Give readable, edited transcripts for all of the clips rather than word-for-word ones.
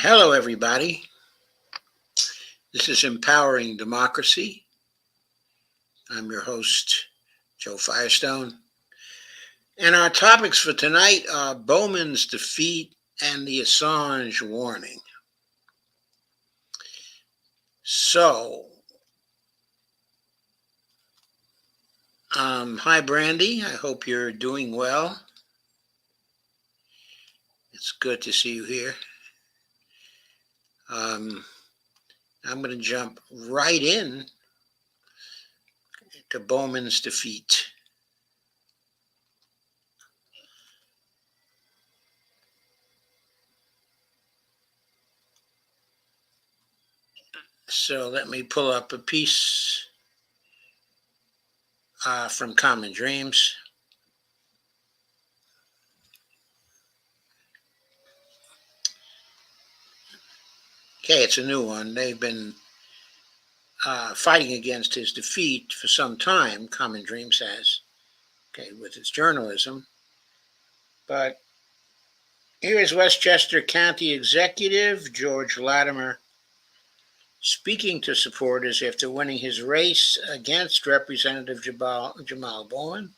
Hello, everybody. This is Empowering Democracy. I'm your host, Joe Firestone. And our topics for tonight are Bowman's defeat and the Assange warning. So, hi, Brandy. I hope you're doing well. It's good to see you here. I'm going to jump right in to Bowman's defeat. So let me pull up a piece from Common Dreams. Okay, it's a new one. They've been fighting against his defeat for some time, Common Dreams has, okay, with its journalism. But here is Westchester County Executive George Latimer speaking to supporters after winning his race against Representative Jamal Bowman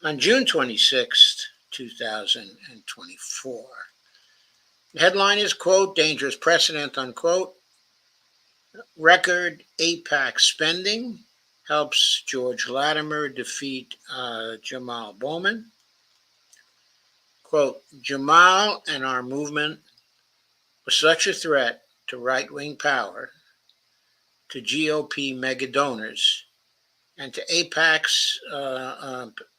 on June 26th, 2024. The headline is, quote, dangerous precedent, unquote. Record AIPAC spending helps George Latimer defeat Jamal Bowman. Quote, Jamal and our movement was such a threat to right-wing power, to GOP mega donors, and to AIPAC's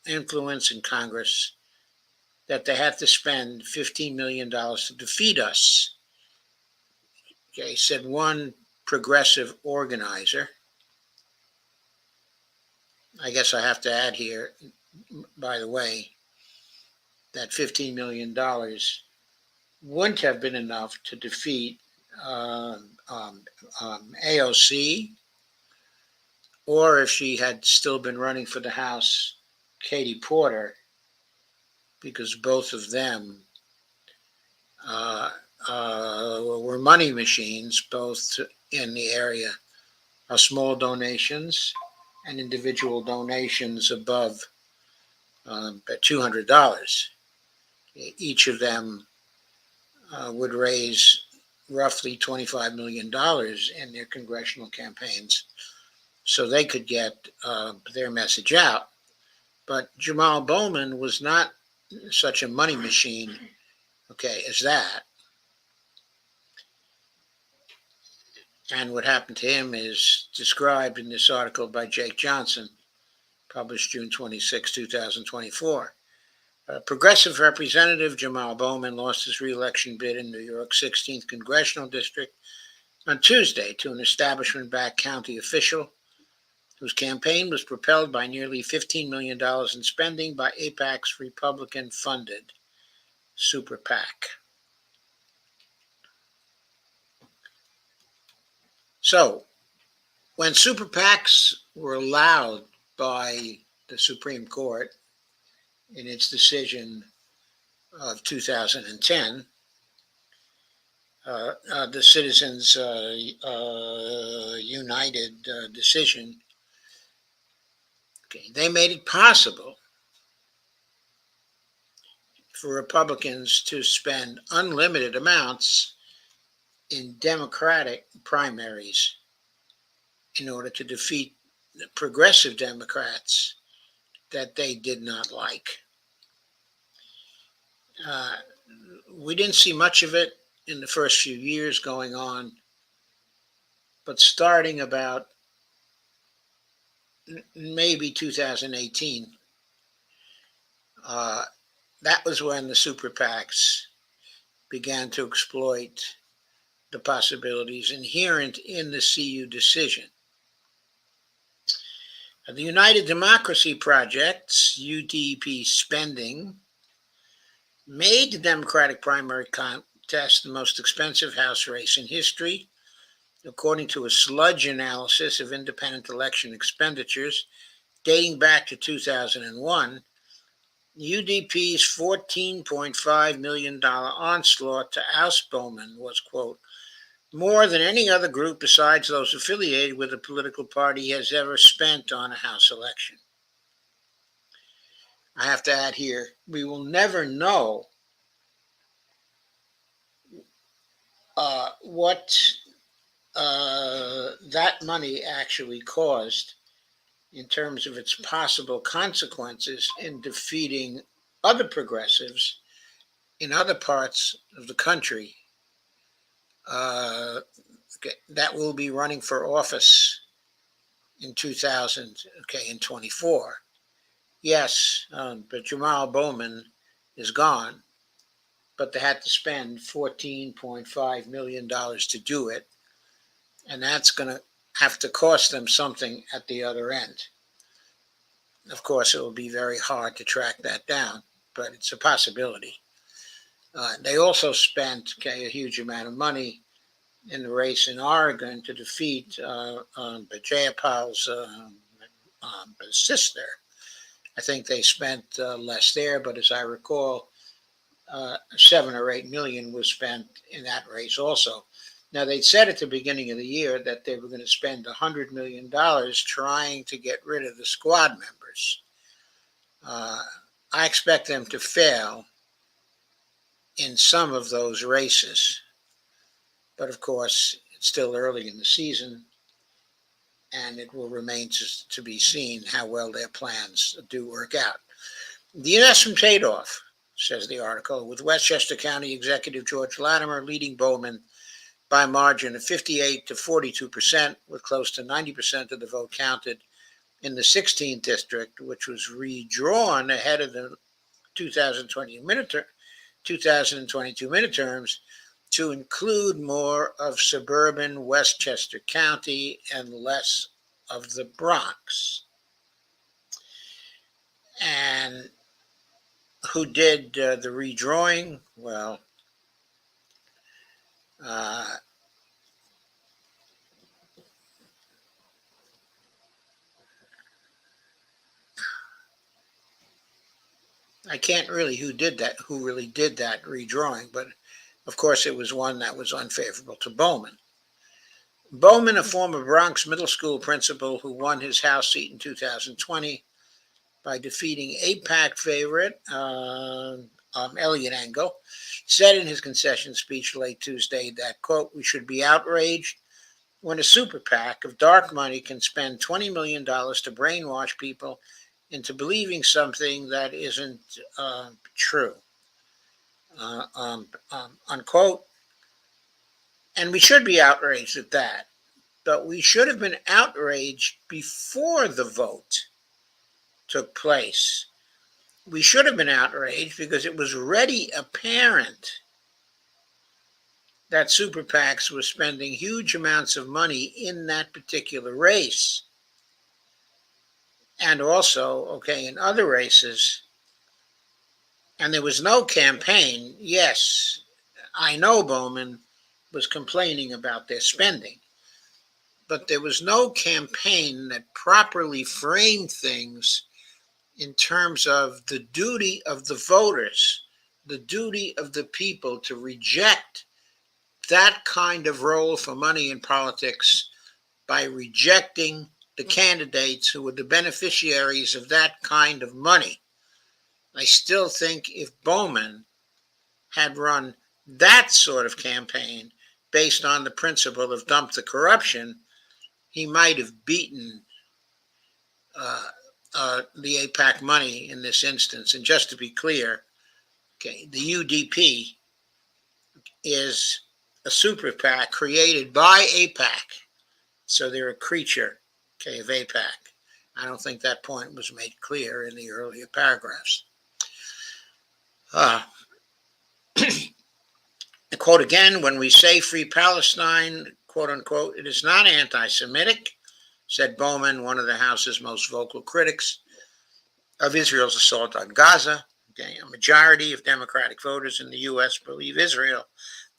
influence in Congress that they had to spend $15 million to defeat us. Okay, said one progressive organizer. I guess I have to add here, by the way, that $15 million wouldn't have been enough to defeat AOC, or if she had still been running for the House, Katie Porter, because both of them were money machines, both in the area of small donations and individual donations above $200. Each of them would raise roughly $25 million in their congressional campaigns so they could get their message out. But Jamal Bowman was not such a money machine, okay, as that. And what happened to him is described in this article by Jake Johnson, published June 26, 2024. Progressive Representative Jamal Bowman lost his re-election bid in New York's 16th Congressional District on Tuesday to an establishment-backed county official whose campaign was propelled by nearly $15 million in spending by AIPAC's Republican-funded Super PAC. So, when Super PACs were allowed by the Supreme Court in its decision of 2010, the Citizens United decision, okay, they made it possible for Republicans to spend unlimited amounts in Democratic primaries in order to defeat the progressive Democrats that they did not like. We didn't see much of it in the first few years going on, but starting about maybe 2018, that was when the super PACs began to exploit the possibilities inherent in the CU decision. The United Democracy Project's UDP spending made the Democratic primary contest the most expensive House race in history, according to a sludge analysis of independent election expenditures dating back to 2001. UDP's $14.5 million onslaught to oust Bowman was, quote, more than any other group besides those affiliated with a political party has ever spent on a House election. I have to add here, we will never know what that money actually caused in terms of its possible consequences in defeating other progressives in other parts of the country uh, that will be running for office in 2024. Yes, but Jamal Bowman is gone, but they had to spend $14.5 million to do it, and that's going to have to cost them something at the other end. Of course, it will be very hard to track that down, but it's a possibility. They also spent a huge amount of money in the race in Oregon to defeat Jayapal's sister. I think they spent less there, but as I recall, 7 or 8 million was spent in that race also. Now, they'd said at the beginning of the year that they were going to spend $100 million trying to get rid of the squad members. I expect them to fail in some of those races. But of course, it's still early in the season, and it will remain to be seen how well their plans do work out. The investment paid off, says the article, with Westchester County Executive George Latimer leading Bowman by a margin of 58 to 42%, with close to 90% of the vote counted in the 16th district, which was redrawn ahead of the 2022 midterms to include more of suburban Westchester County and less of the Bronx. And who did the redrawing? Well, I can't really who really did that redrawing, but of course it was one that was unfavorable to Bowman. Bowman, a former Bronx middle school principal who won his House seat in 2020 by defeating AIPAC favorite Eliot Engel, said in his concession speech late Tuesday that, quote, we should be outraged when a super PAC of dark money can spend $20 million to brainwash people into believing something that isn't true, unquote. And we should be outraged at that. But we should have been outraged before the vote took place. We should have been outraged because it was already apparent that super PACs were spending huge amounts of money in that particular race. And also, in other races. And there was no campaign. Yes, I know Bowman was complaining about their spending, but there was no campaign that properly framed things in terms of the duty of the voters, the duty of the people to reject that kind of role for money in politics by rejecting the candidates who were the beneficiaries of that kind of money. I still think if Bowman had run that sort of campaign based on the principle of dump the corruption, he might have beaten the AIPAC money in this instance. And just to be clear, the UDP is a super PAC created by AIPAC. So they're a creature, of AIPAC. I don't think that point was made clear in the earlier paragraphs. Quote again, when we say free Palestine, quote unquote, it is not anti-Semitic, said Bowman, one of the House's most vocal critics of Israel's assault on Gaza. A majority of Democratic voters in the U.S. believe Israel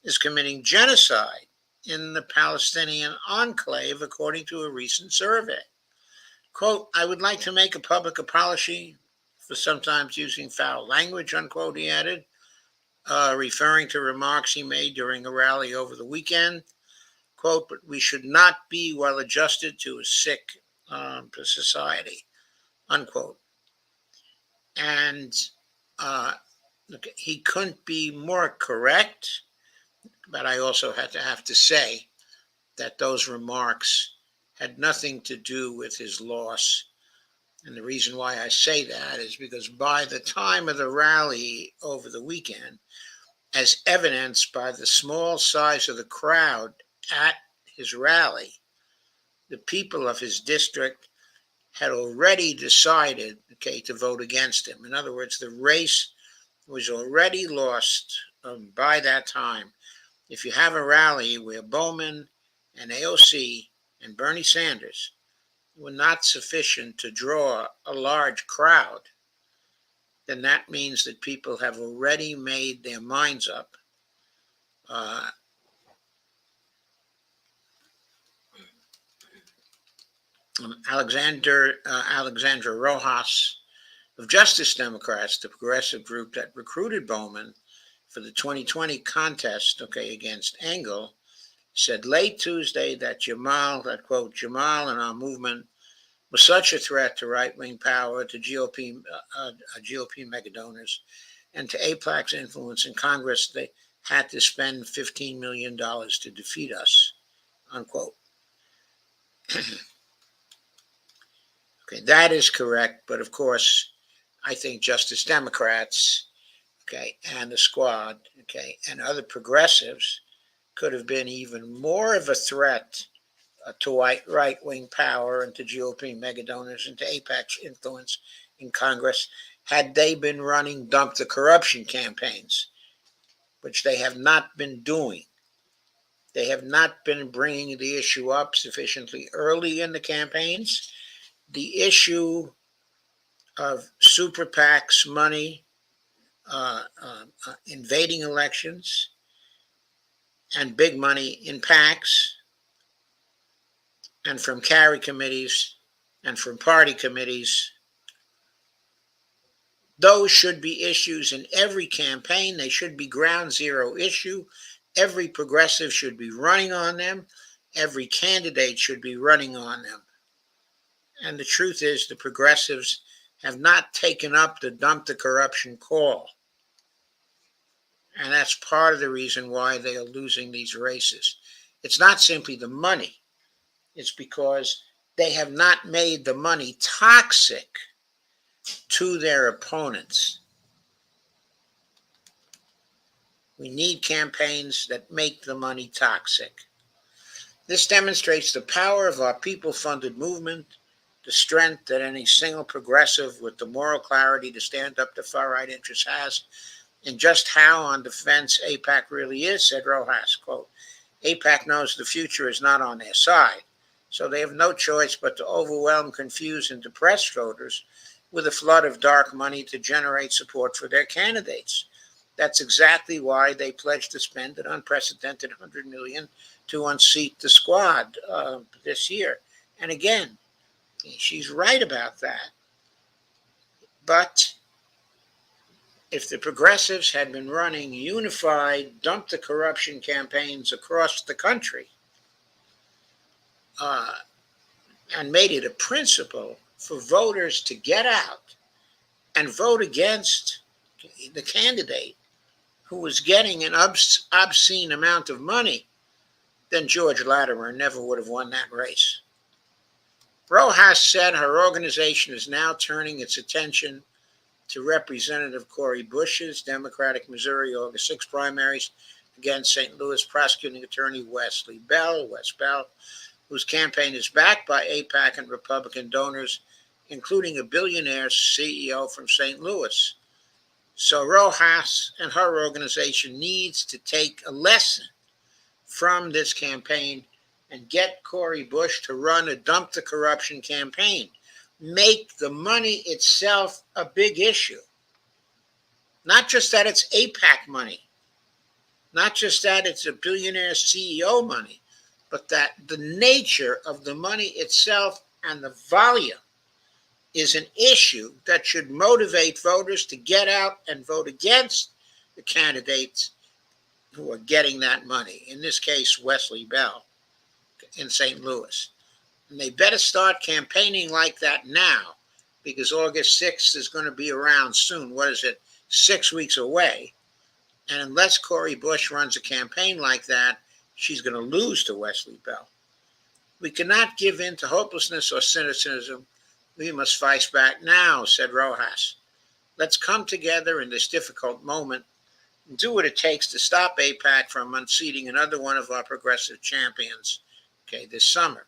is committing genocide in the Palestinian enclave, according to a recent survey. Quote, I would like to make a public apology for sometimes using foul language, unquote, he added, referring to remarks he made during a rally over the weekend. Quote, but we should not be well adjusted to a sick society, unquote. And he couldn't be more correct, but I also have to say that those remarks had nothing to do with his loss. And the reason why I say that is because by the time of the rally over the weekend, as evidenced by the small size of the crowd at his rally, the people of his district had already decided, to vote against him. In other words, the race was already lost by that time. If you have a rally where Bowman and AOC and Bernie Sanders were not sufficient to draw a large crowd, then that means that people have already made their minds up. Alexandra Rojas of Justice Democrats, the progressive group that recruited Bowman for the 2020 contest, against Engel, said late Tuesday that quote, Jamal and our movement was such a threat to right-wing power, to GOP megadonors, and to AIPAC's influence in Congress, they had to spend $15 million to defeat us, unquote. That is correct, but of course, I think Justice Democrats, and the squad, and other progressives could have been even more of a threat to right-wing power and to GOP megadonors and to AIPAC's influence in Congress had they been running dump the corruption campaigns, which they have not been doing. They have not been bringing the issue up sufficiently early in the campaigns. The issue of super PACs money invading elections and big money in PACs and from carry committees and from party committees, those should be issues in every campaign. They should be ground zero issue. Every progressive should be running on them. Every candidate should be running on them. And the truth is, the progressives have not taken up the dump the corruption call. And that's part of the reason why they are losing these races. It's not simply the money. It's because they have not made the money toxic to their opponents. We need campaigns that make the money toxic. This demonstrates the power of our people-funded movement, the strength that any single progressive with the moral clarity to stand up to far-right interests has, and just how on defense AIPAC really is, said Rojas, quote, AIPAC knows the future is not on their side, so they have no choice but to overwhelm, confuse, and depress voters with a flood of dark money to generate support for their candidates. That's exactly why they pledged to spend an unprecedented $100 million to unseat the squad this year. And again, she's right about that. But if the progressives had been running unified dump the corruption campaigns across the country and made it a principle for voters to get out and vote against the candidate who was getting an obscene amount of money, then George Latimer never would have won that race. Rojas said her organization is now turning its attention to Representative Cori Bush's Democratic Missouri August 6 primaries against St. Louis prosecuting attorney Wes Bell, whose campaign is backed by AIPAC and Republican donors, including a billionaire CEO from St. Louis. So Rojas and her organization needs to take a lesson from this campaign and get Cori Bush to run a dump the corruption campaign. Make the money itself a big issue. Not just that it's AIPAC money, not just that it's a billionaire CEO money, but that the nature of the money itself and the volume is an issue that should motivate voters to get out and vote against the candidates who are getting that money. In this case, Wesley Bell in St. Louis. And they better start campaigning like that now, because August 6th is going to be around soon. What is it? 6 weeks away. And unless Cori Bush runs a campaign like that, she's going to lose to Wesley Bell. We cannot give in to hopelessness or cynicism. We must fight back now, said Rojas. Let's come together in this difficult moment and do what it takes to stop AIPAC from unseating another one of our progressive champions, this summer.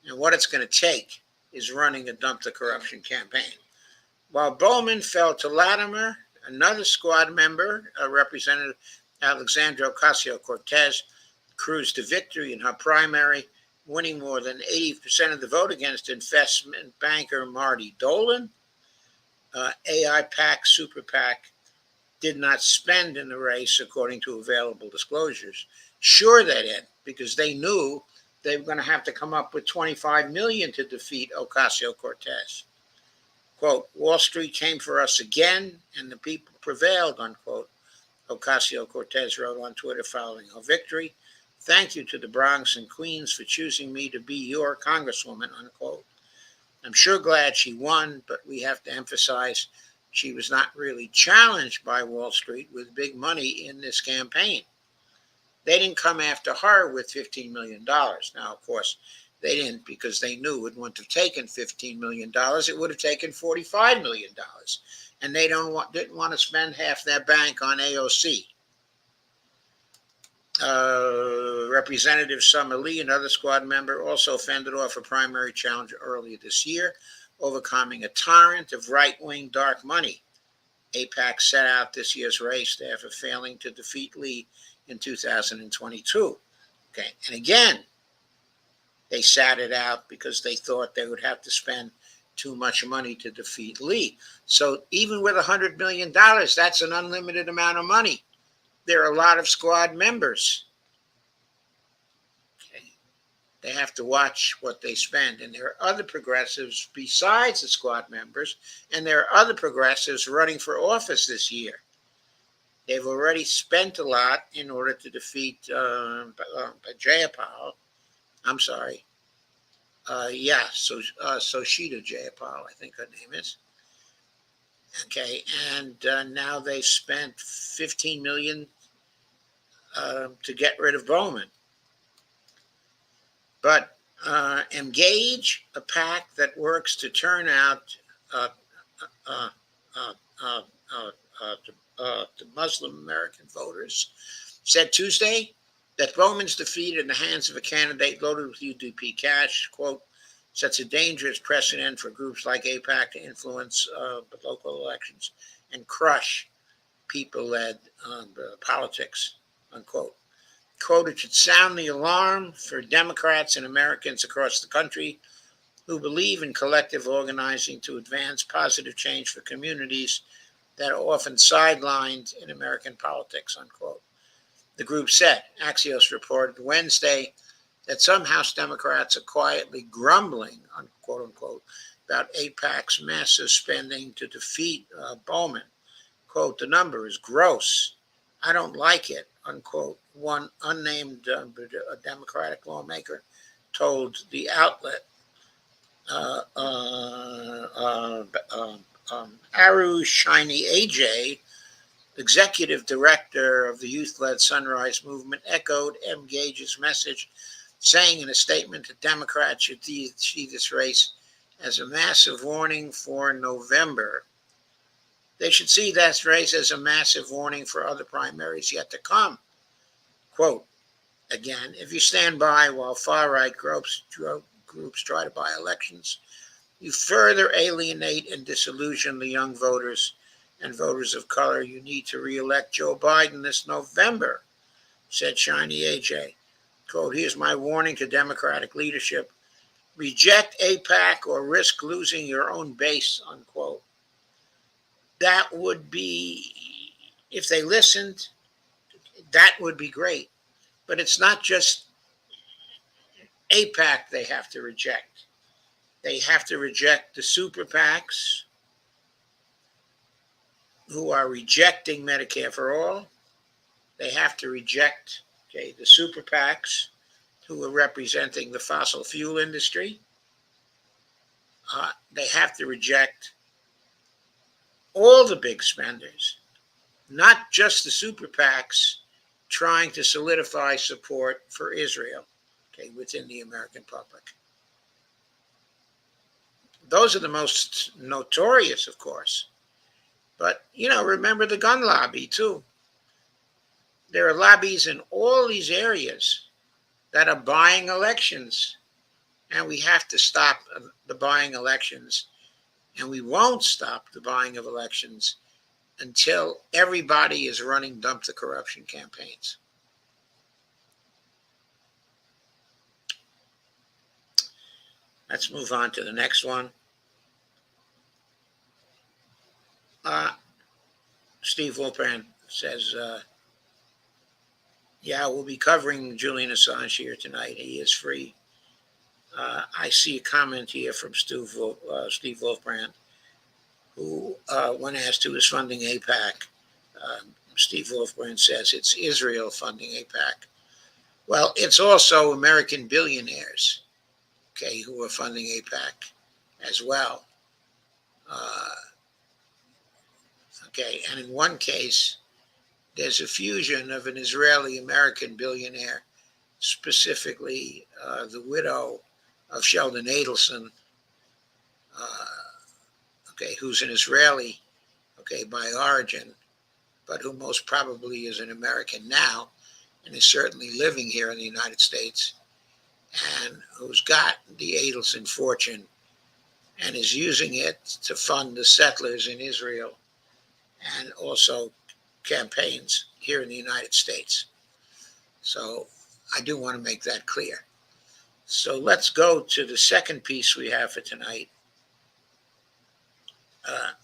And what it's going to take is running a dump the corruption campaign. While Bowman fell to Latimer, another squad member, Representative Alexandra Ocasio-Cortez, cruised to victory in her primary, winning more than 80% of the vote against investment banker Marty Dolan. AIPAC, Super PAC, did not spend in the race according to available disclosures. Sure they did, because they knew they were going to have to come up with $25 million to defeat Ocasio-Cortez. Quote, Wall Street came for us again, and the people prevailed, unquote. Ocasio-Cortez wrote on Twitter following her victory. Thank you to the Bronx and Queens for choosing me to be your congresswoman, unquote. I'm sure glad she won, but we have to emphasize she was not really challenged by Wall Street with big money in this campaign. They didn't come after her with $15 million. Now, of course, they didn't, because they knew it wouldn't have taken $15 million. It would have taken $45 million. And they didn't want to spend half their bank on AOC. Representative Summer Lee, another squad member, also fended off a primary challenger earlier this year, overcoming a torrent of right-wing dark money. AIPAC set out this year's race after failing to defeat Lee in 2022. And again, they sat it out because they thought they would have to spend too much money to defeat Lee. So even with $100 million, that's an unlimited amount of money. There are a lot of squad members. They have to watch what they spend. And there are other progressives besides the squad members, and there are other progressives running for office this year. They've already spent a lot in order to defeat Jayapal. I'm sorry. Soshita Jayapal, I think her name is. And now they've spent $15 million to get rid of Bowman. But Engage, a PAC that works to turn out the Muslim American voters, said Tuesday that Bowman's defeat in the hands of a candidate loaded with UDP cash, quote, sets a dangerous precedent for groups like AIPAC to influence local elections and crush people-led politics, unquote. Quote, it should sound the alarm for Democrats and Americans across the country who believe in collective organizing to advance positive change for communities that are often sidelined in American politics, unquote. The group said. Axios reported Wednesday that some House Democrats are quietly grumbling, quote unquote, about AIPAC's massive spending to defeat Bowman. Quote, the number is gross. I don't like it, unquote. One unnamed Democratic lawmaker told the outlet. Aru Shiny AJ, executive director of the youth-led Sunrise Movement, echoed Engage's message, saying in a statement that Democrats should see this race as a massive warning for November. They should see that race as a massive warning for other primaries yet to come. Quote, again, if you stand by while far-right groups try to buy elections, you further alienate and disillusion the young voters and voters of color. You need to re-elect Joe Biden this November, said Shiny AJ. Quote, here's my warning to Democratic leadership. Reject AIPAC or risk losing your own base, unquote. That would be, if they listened, that would be great. But it's not just AIPAC they have to reject. They have to reject the super PACs who are rejecting Medicare for all. They have to reject, okay, the super PACs who are representing the fossil fuel industry. They have to reject all the big spenders, not just the super PACs trying to solidify support for Israel, okay, within the American public. Those are the most notorious, of course. But, remember the gun lobby, too. There are lobbies in all these areas that are buying elections. And we have to stop the buying elections. And we won't stop the buying of elections until everybody is running dump the corruption campaigns. Let's move on to the next one. Steve Wolpern says, yeah, we'll be covering Julian Assange here tonight. He is free. I see a comment here from Steve Wolfbrand, who, when asked who is funding AIPAC, Steve Wolfbrand says it's Israel funding AIPAC. Well, it's also American billionaires, okay, who are funding AIPAC as well. Okay, and in one case, there's a fusion of an Israeli-American billionaire, specifically the widow of Sheldon Adelson, okay, who's an Israeli, okay, by origin, but who most probably is an American now and is certainly living here in the United States, and who's got the Adelson fortune and is using it to fund the settlers in Israel and also campaigns here in the United States. So I do want to make that clear. So let's go to the second piece we have for tonight.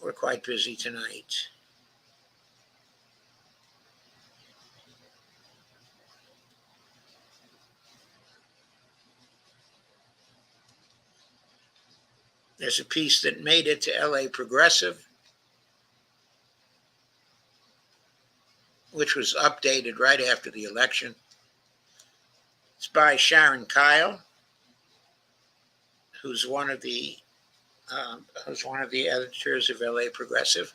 We're quite busy tonight. There's a piece that made it to LA Progressive, which was updated right after the election. It's by Sharon Kyle, who's one of the editors of LA Progressive.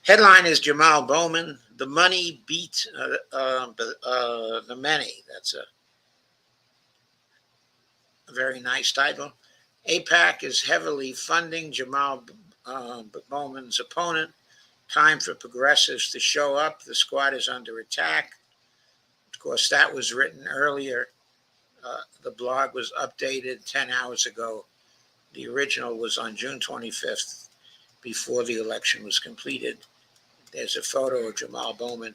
Headline is Jamal Bowman, "The Money Beat the Many." That's a very nice title. AIPAC is heavily funding Jamal Bowman's opponent. Time for progressives to show up. The squad is under attack. Of course, that was written earlier. The blog was updated 10 hours ago. The original was on June 25th, before the election was completed. There's a photo of Jamal Bowman.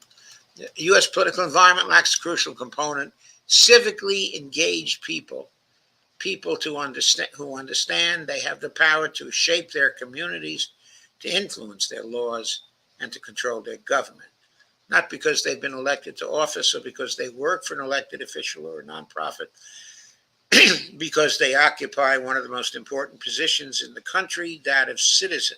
The U.S. political environment lacks a crucial component: civically engaged people who understand they have the power to shape their communities, to influence their laws, and to control their government. Not because they've been elected to office or because they work for an elected official or a nonprofit, because they occupy one of the most important positions in the country, that of citizen.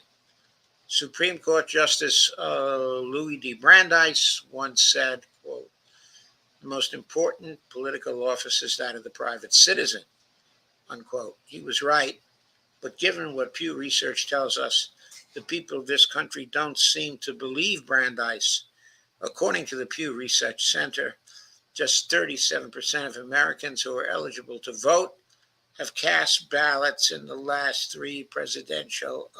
Supreme Court Justice Louis D. Brandeis once said, quote, "The most important political office is that of the private citizen," unquote. He was right, but given what Pew Research tells us, the people of this country don't seem to believe Brandeis. According to the Pew Research Center, just 37% of Americans who are eligible to vote have cast ballots in the last 3 presidential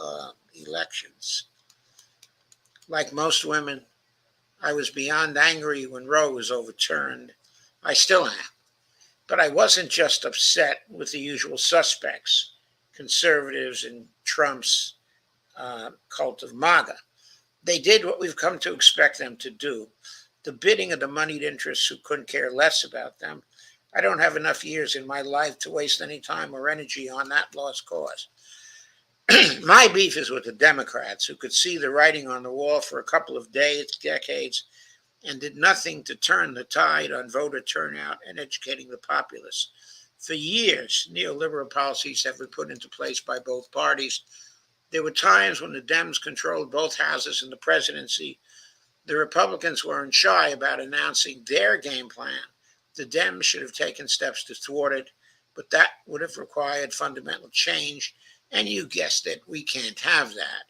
elections. Like most women, I was beyond angry when Roe was overturned. I still am. But I wasn't just upset with the usual suspects, conservatives and Trump's cult of MAGA. They did what we've come to expect them to do, the bidding of the moneyed interests who couldn't care less about them. I don't have enough years in my life to waste any time or energy on that lost cause. My beef is with the Democrats, who could see the writing on the wall for a couple of decades, and did nothing to turn the tide on voter turnout and educating the populace. For years, neoliberal policies have been put into place by both parties. There were times when the Dems controlled both houses in the presidency. The Republicans weren't shy about announcing their game plan. The Dems should have taken steps to thwart it, but that would have required fundamental change. And you guessed it, we can't have that.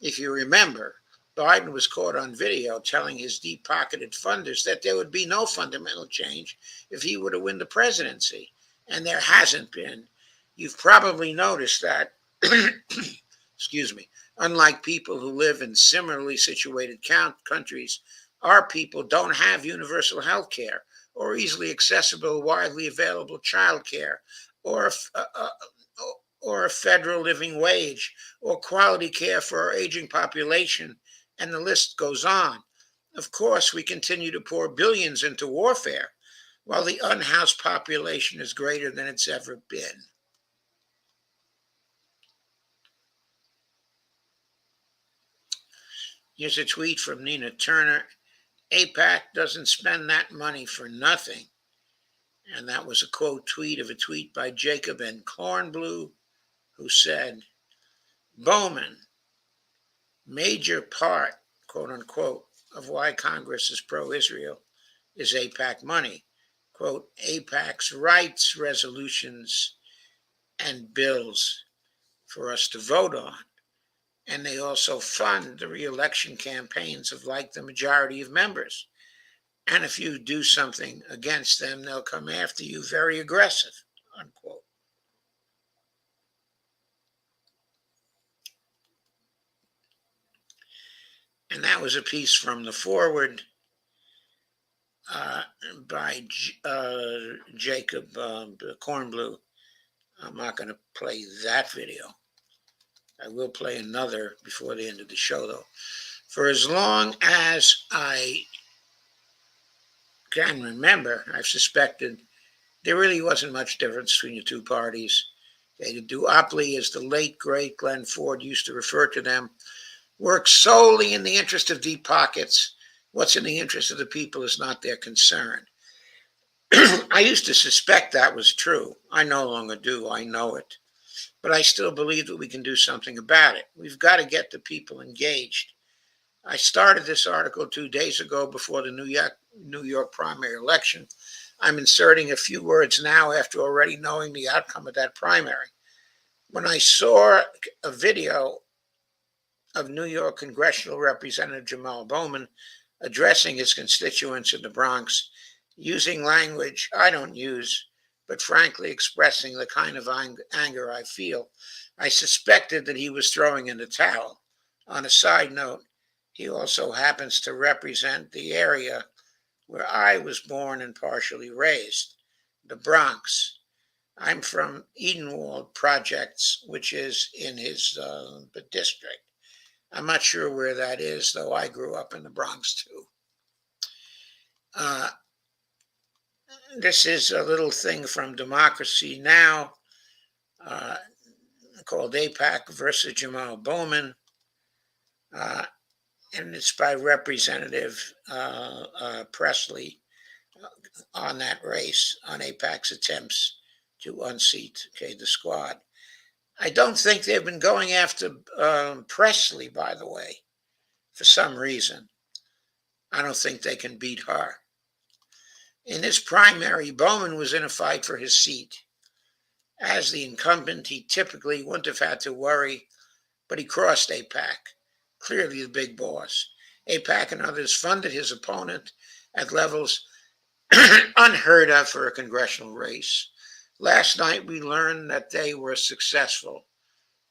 If you remember, Biden was caught on video telling his deep pocketed funders that there would be no fundamental change if he were to win the presidency. And there hasn't been. You've probably noticed that, excuse me, unlike people who live in similarly situated countries, our people don't have universal health care or easily accessible, widely available child care or or a federal living wage or quality care for our aging population, and the list goes on. Of course, we continue to pour billions into warfare while the unhoused population is greater than it's ever been. Here's a tweet from Nina Turner. AIPAC doesn't spend that money for nothing. And that was a quote tweet of a tweet by Jacob N. Cornblue, who said, Bowman, major part, quote unquote, of why Congress is pro-Israel is AIPAC money. Quote, AIPAC's rights resolutions and bills for us to vote on. And they also fund the re-election campaigns of like the majority of members. And if you do something against them, they'll come after you very aggressive, unquote. And that was a piece from the forward by Jacob Cornblue. I'm not going to play that video. I will play another before the end of the show, though. For as long as I can remember, I've suspected there really wasn't much difference between the two parties. The duopoly, as the late, great Glenn Ford used to refer to them, work solely in the interest of deep pockets. What's in the interest of the people is not their concern. I used to suspect that was true. I no longer do. I know it. But I still believe that we can do something about it. We've got to get the people engaged. I started this article 2 days ago before the New York primary election. I'm inserting a few words now after already knowing the outcome of that primary. When I saw a video of New York Congressional Representative Jamal Bowman addressing his constituents in the Bronx, using language I don't use, but frankly expressing the kind of anger I feel, I suspected that he was throwing in the towel. On a side note, he also happens to represent the area where I was born and partially raised, the Bronx. I'm from Edenwald Projects, which is in his district. I'm not sure where that is, though I grew up in the Bronx too. This is a little thing from Democracy Now! Called AIPAC versus Jamal Bowman. And it's by Representative Presley on that race, on AIPAC's attempts to unseat the squad. I don't think they've been going after Presley, by the way, for some reason. I don't think they can beat her. In this primary, Bowman was in a fight for his seat. As the incumbent, he typically wouldn't have had to worry, but he crossed AIPAC, clearly the big boss. AIPAC and others funded his opponent at levels unheard of for a congressional race. Last night, we learned that they were successful.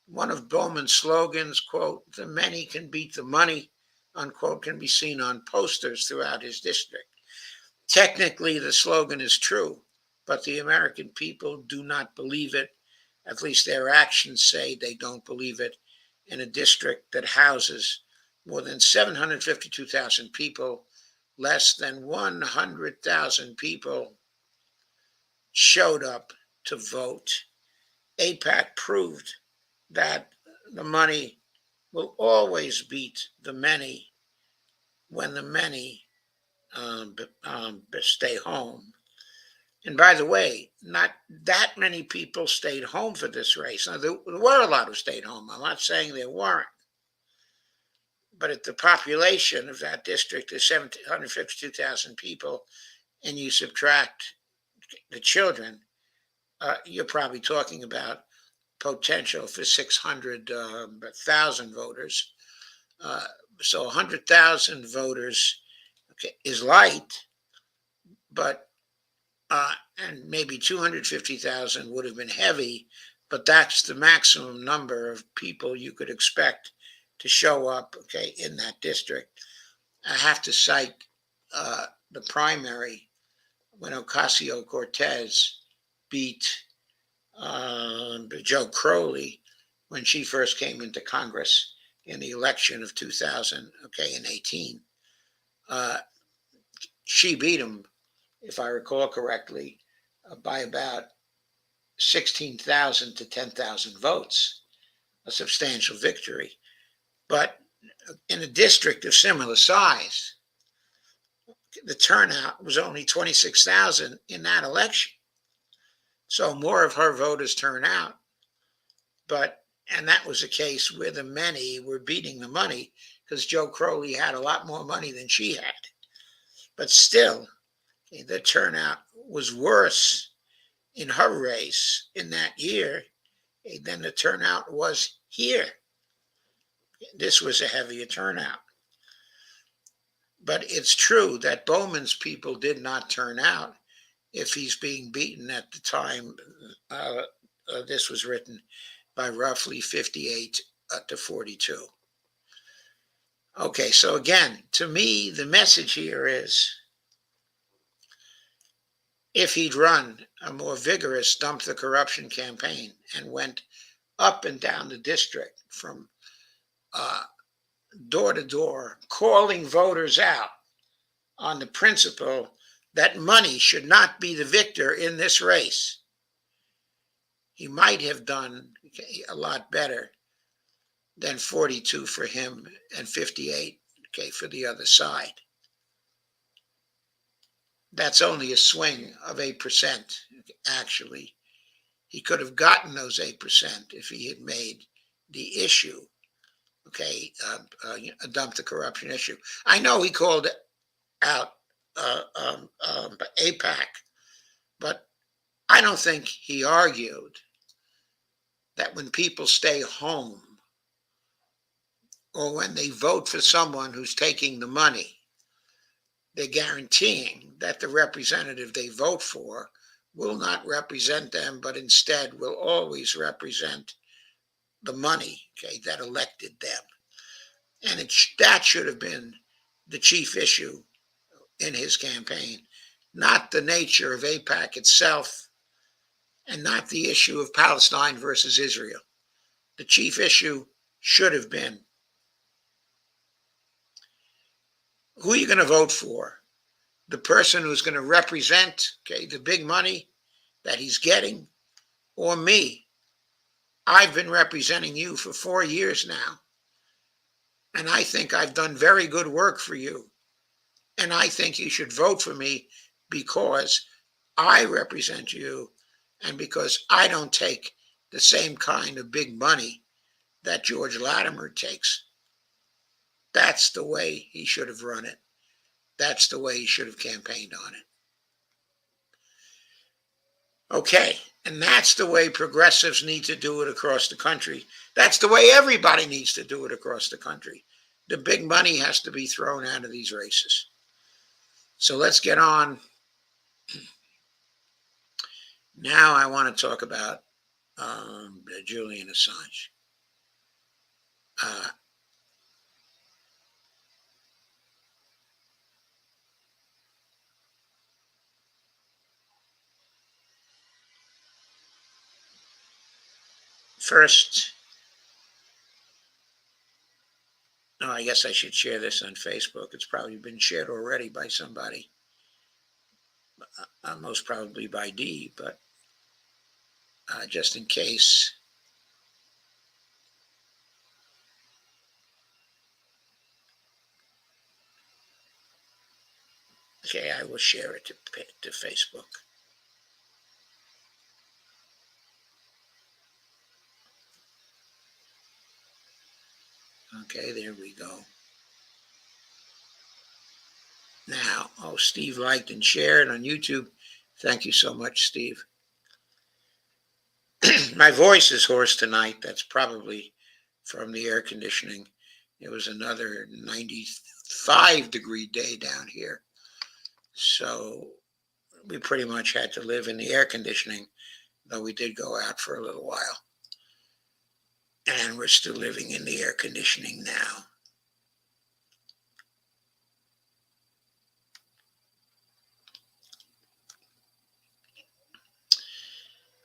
One of Bowman's slogans, quote, the many can beat the money, unquote, can be seen on posters throughout his district. Technically, the slogan is true, but the American people do not believe it. At least their actions say they don't believe it. In a district that houses more than 752,000 people, less than 100,000 people showed up to vote. AIPAC proved that the money will always beat the many when the many stay home. And by the way, not that many people stayed home for this race. Now, there were a lot who stayed home. I'm not saying there weren't. But if the population of that district is 752,000 people, and you subtract the children, you're probably talking about potential for 600,000 voters. Uh, so 100,000 voters, okay, is light, but and maybe 250,000 would have been heavy, but that's the maximum number of people you could expect to show up, okay, in that district. I have to cite the primary when Ocasio Cortez beat Joe Crowley when she first came into Congress in the election of 2000, okay, in 18. Uh, she beat him, if I recall correctly, by about 16,000 to 10,000 votes, a substantial victory. But in a district of similar size, the turnout was only 26,000 in that election. So more of her voters turn out, but and that was a case where the many were beating the money because Joe Crowley had a lot more money than she had. But still, the turnout was worse in her race in that year than the turnout was here. This was a heavier turnout. But it's true that Bowman's people did not turn out if he's being beaten at the time this was written by roughly 58 to 42. Okay, so again, to me, the message here is if he'd run a more vigorous dump the corruption campaign and went up and down the district from uh, door to door, calling voters out on the principle that money should not be the victor in this race, he might have done a lot better than 42 for him and 58, okay, for the other side. That's only a swing of 8%, actually. He could have gotten those 8% if he had made the issue, okay, dump the corruption issue. I know he called out APAC, but I don't think he argued that when people stay home or when they vote for someone who's taking the money, they're guaranteeing that the representative they vote for will not represent them, but instead will always represent the money, okay, that elected them. And that should have been the chief issue in his campaign, not the nature of AIPAC itself and not the issue of Palestine versus Israel. The chief issue should have been who are you going to vote for? The person who's going to represent, okay, the big money that he's getting, or me? I've been representing you for 4 years now, and I think I've done very good work for you. And I think you should vote for me because I represent you and because I don't take the same kind of big money that George Latimer takes. That's the way he should have run it. That's the way he should have campaigned on it. Okay, and that's the way progressives need to do it across the country. That's the way everybody needs to do it across the country. The big money has to be thrown out of these races. So let's get on. Now I want to talk about Julian Assange. Uh, First, no, I guess I should share this on Facebook. It's probably been shared already by somebody, most probably by Dee, but just in case. Okay, I will share it to Facebook. Okay, there we go. Now, Steve liked and shared on YouTube. Thank you so much, Steve. My voice is hoarse tonight. That's probably from the air conditioning. It was another 95-degree day down here. So we pretty much had to live in the air conditioning, though we did go out for a little while. And we're still living in the air conditioning now.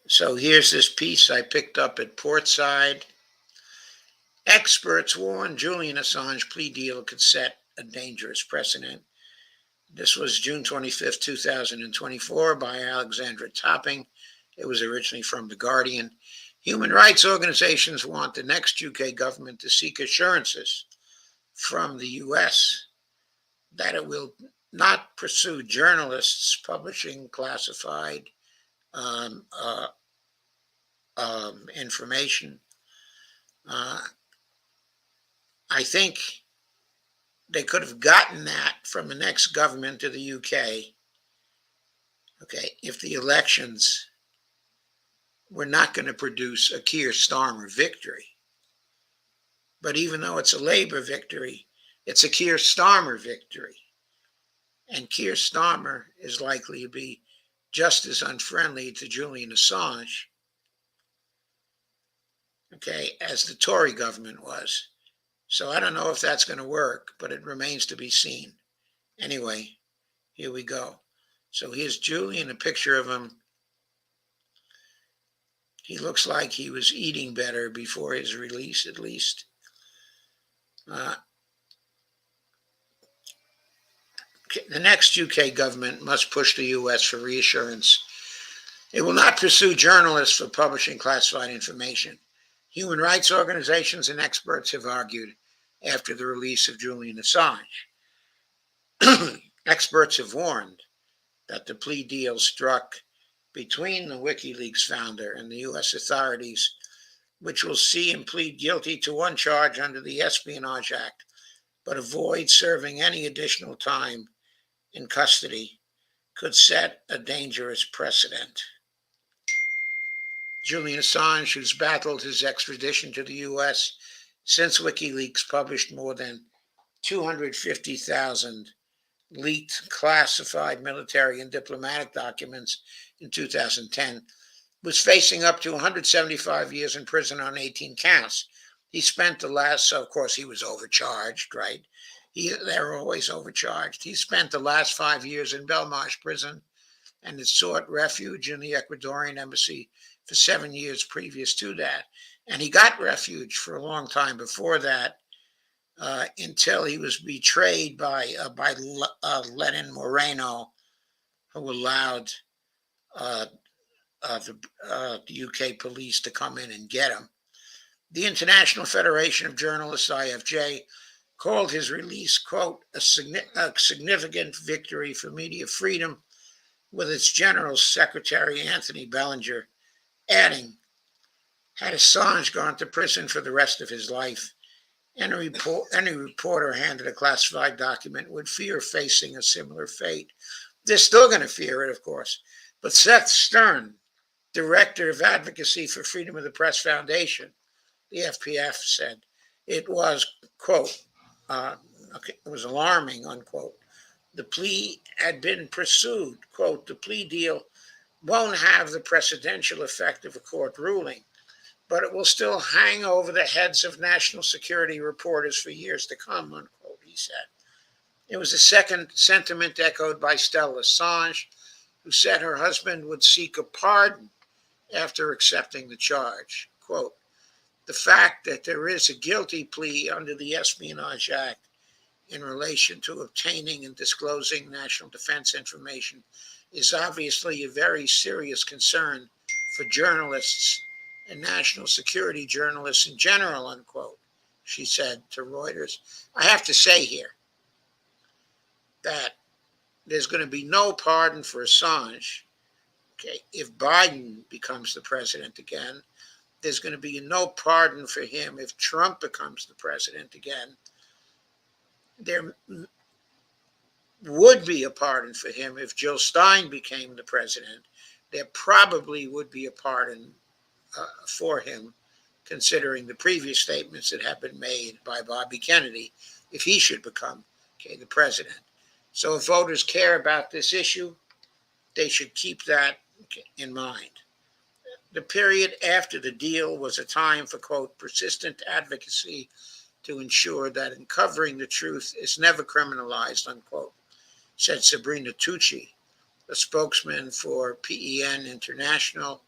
So here's this piece I picked up at Portside. Experts warn Julian Assange plea deal could set a dangerous precedent. This was June 25th, 2024, by Alexandra Topping. It was originally from The Guardian. Human rights organizations want the next UK government to seek assurances from the US that it will not pursue journalists publishing classified information. I think they could have gotten that from the next government of the UK, okay, if the elections were not going to produce a Keir Starmer victory. But even though it's a Labour victory, it's a Keir Starmer victory. And Keir Starmer is likely to be just as unfriendly to Julian Assange, okay, as the Tory government was. So I don't know if that's going to work, but it remains to be seen. Anyway, here we go. So here's Julian, a picture of him. He looks like he was eating better before his release, at least. The next UK government must push the US for reassurance. It will not pursue journalists for publishing classified information. Human rights organizations and experts have argued after the release of Julian Assange. Experts have warned that the plea deal struck between the WikiLeaks founder and the US authorities, which will see him plead guilty to one charge under the Espionage Act, but avoid serving any additional time in custody, could set a dangerous precedent. Julian Assange, who's battled his extradition to the US since WikiLeaks published more than 250,000 leaked classified military and diplomatic documents in 2010, was facing up to 175 years in prison on 18 counts. He spent the last, so of course he was overcharged, right? They're always overcharged. He spent the last 5 years in Belmarsh prison and had sought refuge in the Ecuadorian embassy for 7 years previous to that. And he got refuge for a long time before that, until he was betrayed by Lenin Moreno, who allowed the UK police to come in and get him. The International Federation of Journalists, IFJ, called his release, quote, a significant victory for media freedom, with its General Secretary Anthony Bellinger adding, had Assange gone to prison for the rest of his life, any reporter handed a classified document would fear facing a similar fate. They're still going to fear it, of course. But Seth Stern, director of advocacy for Freedom of the Press Foundation, the FPF, said it was, quote, it was alarming, unquote. The plea had been pursued, quote, the plea deal won't have the precedential effect of a court ruling, but it will still hang over the heads of national security reporters for years to come, unquote, he said. It was a second sentiment echoed by Stella Assange, who said her husband would seek a pardon after accepting the charge. Quote, the fact that there is a guilty plea under the Espionage Act in relation to obtaining and disclosing national defense information is obviously a very serious concern for journalists and national security journalists in general, unquote, she said to Reuters. I have to say here that there's going to be no pardon for Assange, okay, if Biden becomes the president again. there's going to be no pardon for him if Trump becomes the president again. There would be a pardon for him if Jill Stein became the president. There probably would be a pardon for him, considering the previous statements that have been made by Bobby Kennedy, if he should become the president. So if voters care about this issue, they should keep that in mind. The period after the deal was a time for, quote, persistent advocacy to ensure that uncovering the truth is never criminalized, unquote, said Sabrina Tucci, a spokesman for PEN International,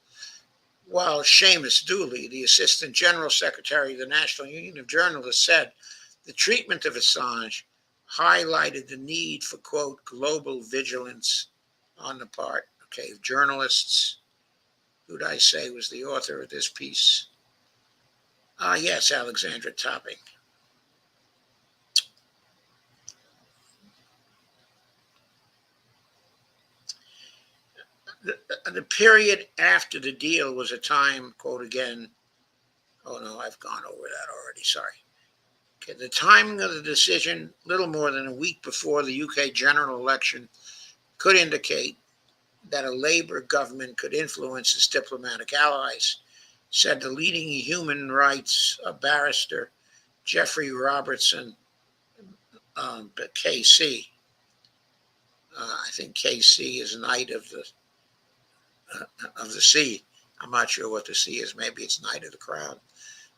while Seamus Dooley, the Assistant General Secretary of the National Union of Journalists, said the treatment of Assange highlighted the need for, quote, global vigilance on the part, of journalists. Who did I say was the author of this piece? Yes, Alexandra Topping. The period after the deal was a time, quote again, oh no, I've gone over that already, sorry. The timing of the decision, little more than a week before the UK general election, could indicate that a Labour government could influence its diplomatic allies, said the leading human rights barrister, Geoffrey Robertson, KC. I think KC is Knight of the Sea. I'm not sure what the C is. Maybe it's Knight of the Crown.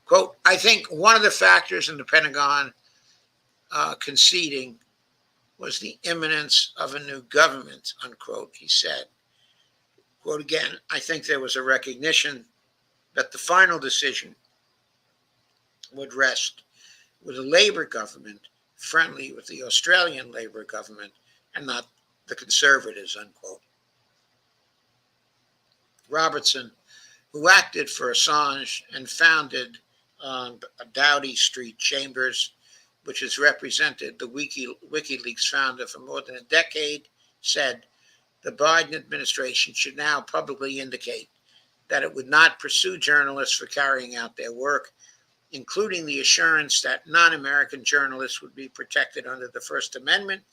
Quote, I think one of the factors in the Pentagon conceding was the imminence of a new government, unquote, he said. Quote again, I think there was a recognition that the final decision would rest with a Labour government friendly with the Australian Labour government and not the Conservatives, unquote. Robertson, who acted for Assange and founded Doughty Street Chambers, which has represented the WikiLeaks founder for more than a decade, said the Biden administration should now publicly indicate that it would not pursue journalists for carrying out their work, including the assurance that non-American journalists would be protected under the First Amendment,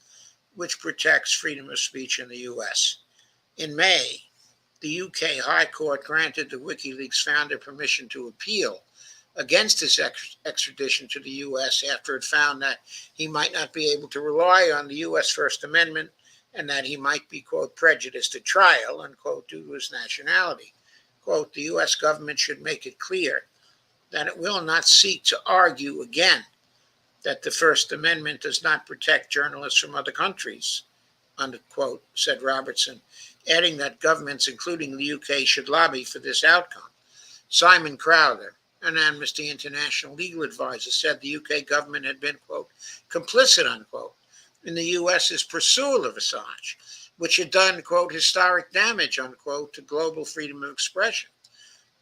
which protects freedom of speech in the U.S. In May, the UK High Court granted the WikiLeaks founder permission to appeal against his extradition to the U.S. after it found that he might not be able to rely on the U.S. First Amendment and that he might be, quote, prejudiced at trial, unquote, due to his nationality. Quote, the U.S. government should make it clear that it will not seek to argue again that the First Amendment does not protect journalists from other countries, unquote, said Robertson, adding that governments, including the UK, should lobby for this outcome. Simon Crowther, an Amnesty International legal advisor, said the UK government had been, quote, complicit, unquote, in the US's pursuit of Assange, which had done, quote, historic damage, unquote, to global freedom of expression.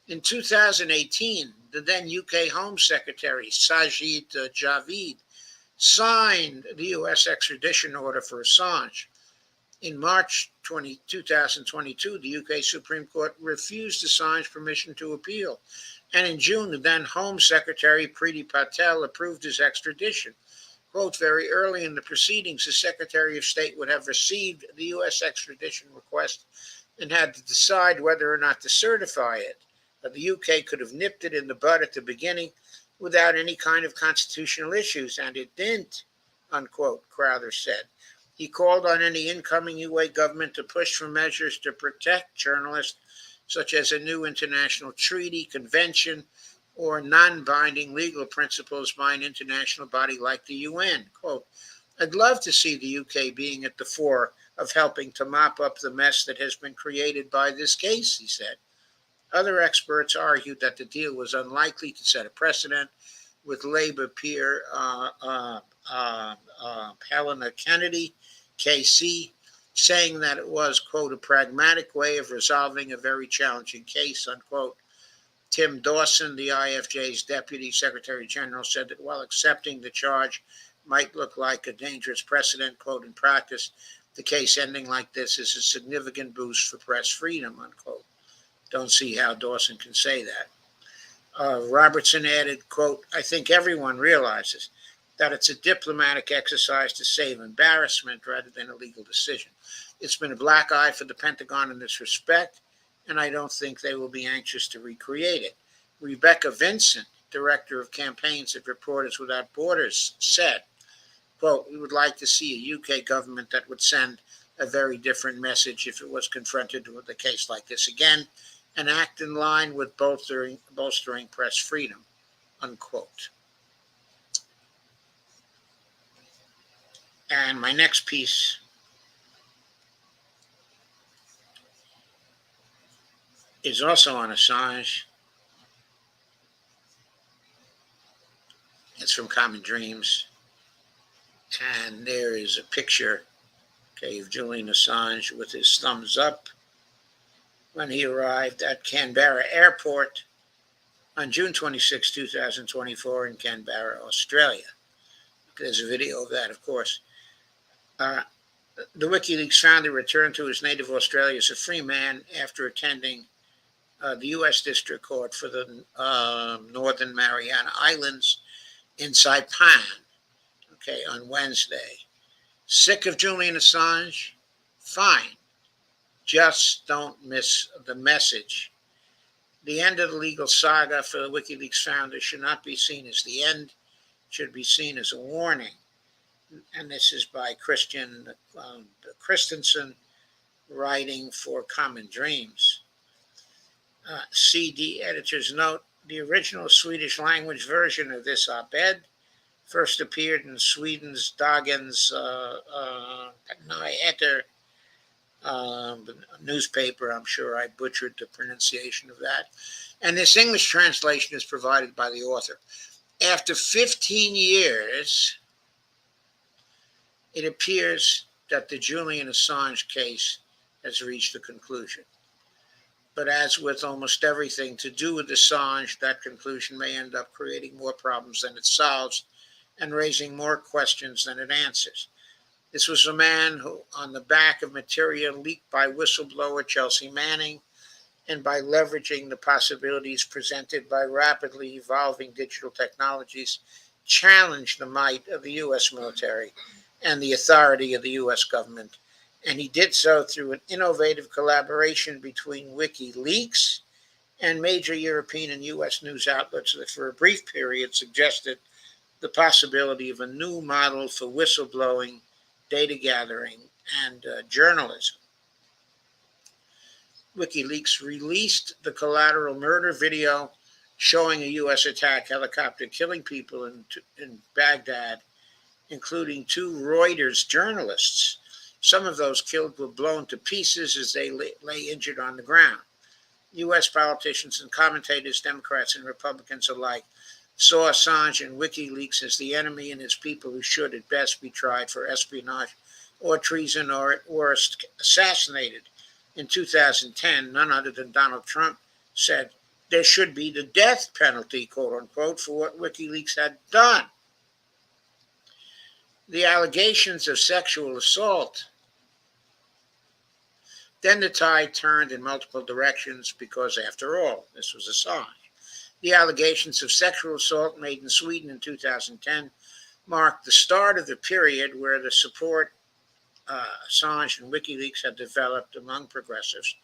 In 2018, the then UK Home Secretary, Sajid Javid, signed the US extradition order for Assange. In March 2022, the UK Supreme Court refused Assange permission to appeal. And in June, the then Home Secretary, Priti Patel, approved his extradition. Quote, very early in the proceedings, the Secretary of State would have received the U.S. extradition request and had to decide whether or not to certify it. But the UK could have nipped it in the bud at the beginning without any kind of constitutional issues, and it didn't, unquote, Crowther said. He called on any incoming UA government to push for measures to protect journalists, such as a new international treaty, convention, or non-binding legal principles by an international body like the UN. Quote, I'd love to see the UK being at the fore of helping to mop up the mess that has been created by this case, he said. Other experts argued that the deal was unlikely to set a precedent, with Labour peer Helena Kennedy, KC, saying that it was, quote, a pragmatic way of resolving a very challenging case, unquote. Tim Dawson, the IFJ's Deputy Secretary General, said that while accepting the charge might look like a dangerous precedent, quote, in practice, the case ending like this is a significant boost for press freedom, unquote. Don't see how Dawson can say that. Robertson added, quote, "I think everyone realizes that it's a diplomatic exercise to save embarrassment rather than a legal decision. It's been a black eye for the Pentagon in this respect, and I don't think they will be anxious to recreate it." Rebecca Vincent, director of campaigns at Reporters Without Borders, said, quote, "We would like to see a UK government that would send a very different message if it was confronted with a case like this again and act in line with bolstering press freedom," unquote. And my next piece is also on Assange. It's from Common Dreams. And there is a picture, okay, of Julian Assange with his thumbs up when he arrived at Canberra Airport on June 26, 2024 in Canberra, Australia. There's a video of that, of course. The WikiLeaks founder returned to his native Australia as a free man after attending the U.S. District Court for the Northern Mariana Islands in Saipan, okay, on Wednesday. Sick of Julian Assange? Fine. Just don't miss the message. The end of the legal saga for the WikiLeaks founder should not be seen as the end, it should be seen as a warning. And this is by Christensen, writing for Common Dreams. CD editor's note: the original Swedish language version of this op-ed first appeared in Sweden's Dagens Nyheter newspaper. I'm sure I butchered the pronunciation of that. And this English translation is provided by the author. After 15 years, it appears that the Julian Assange case has reached a conclusion. But as with almost everything to do with Assange, that conclusion may end up creating more problems than it solves and raising more questions than it answers. This was a man who, on the back of material leaked by whistleblower Chelsea Manning, and by leveraging the possibilities presented by rapidly evolving digital technologies, challenged the might of the U.S. military and the authority of the U.S. government. And he did so through an innovative collaboration between WikiLeaks and major European and U.S. news outlets that for a brief period suggested the possibility of a new model for whistleblowing, data gathering, and journalism. WikiLeaks released the collateral murder video showing a U.S. attack helicopter killing people in Baghdad, including 2 Reuters journalists. Some of those killed were blown to pieces as they lay injured on the ground. U.S. politicians and commentators, Democrats and Republicans alike, saw Assange and WikiLeaks as the enemy and as people who should at best be tried for espionage or treason or at worst assassinated. In 2010, none other than Donald Trump said there should be the death penalty, quote unquote, for what WikiLeaks had done. The allegations of sexual assault. Then the tide turned in multiple directions because, after all, this was Assange. The allegations of sexual assault made in Sweden in 2010 marked the start of the period where the support Assange and WikiLeaks had developed among progressives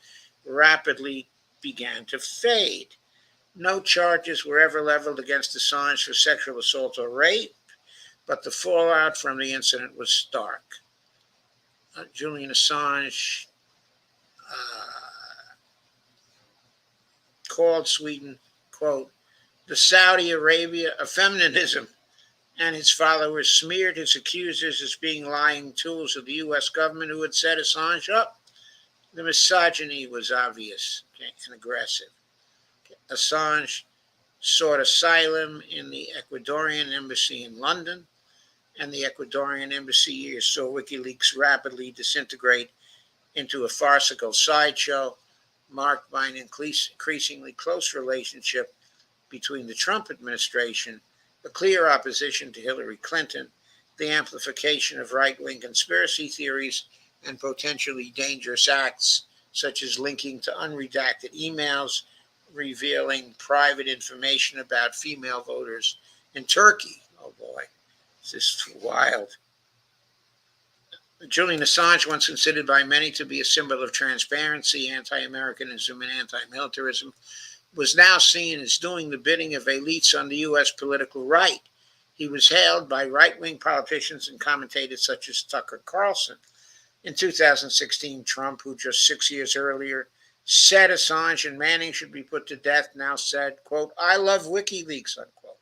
rapidly began to fade. No charges were ever leveled against Assange for sexual assault or rape, but the fallout from the incident was stark. Julian Assange called Sweden, quote, the Saudi Arabia of feminism, and his followers smeared his accusers as being lying tools of the U.S. government who had set Assange up. The misogyny was obvious and aggressive. Assange sought asylum in the Ecuadorian embassy in London, and the Ecuadorian embassy years saw WikiLeaks rapidly disintegrate into a farcical sideshow marked by an increasingly close relationship between the Trump administration, a clear opposition to Hillary Clinton, the amplification of right-wing conspiracy theories, and potentially dangerous acts such as linking to unredacted emails revealing private information about female voters in Turkey. Oh boy, this is wild. Julian Assange, once considered by many to be a symbol of transparency, anti-Americanism, and anti-militarism, was now seen as doing the bidding of elites on the U.S. political right. He was hailed by right-wing politicians and commentators such as Tucker Carlson. In 2016, Trump, who just 6 years earlier said Assange and Manning should be put to death, now said, quote, "I love WikiLeaks," unquote.